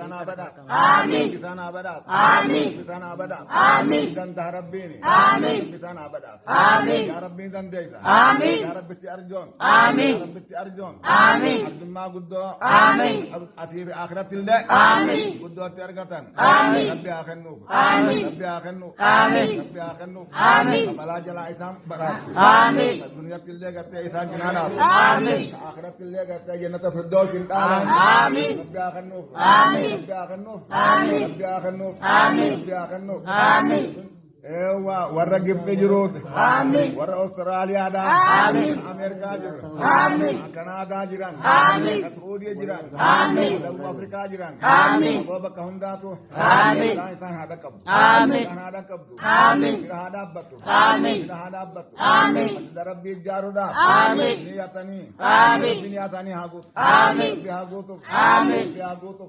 sana badat. Amin. Sana badat. Amin. Sana badat. Amin. Dan Rabbini. Amin. Sana badat. Amin. Ya Rabbi dan Desa. Amin. Ya Rabbi ti Arjon. Amin. Ya Rabbi ti Arjon. Amin. Abdul Maguddo. Amin. Afir akhiratil de. Amin. Guddo ti argatan. Amin. Rabbi akhennu. Amin. Rabbi akhennu. Amin. Rabbi akhennu. Amin. Abala jala isam barat. Amin. Dunia tilde gatte isan jinana. Amin. Akhirat tilde gatte jannata firdaus intalan. Amin. Rabbi akhennu. Amin. Rabbi akhennu. Amin. Rabbi akhennu. Amin. Rabbi akhennu. Amin. Ewa warra gifte jirut. Amin. Warra Australia da. Amin. Amerika jiran. Amin. Canada jiran. Amin. Saudi jiran. Amin. South Africa jiran. Amin. Baba kahunda tu. Amin. Insan hada kab. Amin. Insan hada kab. Amin. Sira hada batu. Amin. Sira hada batu. Amin. Darabbi jaruda. Amin. Niyatani. Amin. Niyatani hagut. Amin. Hagutu. Amin. Hagutu.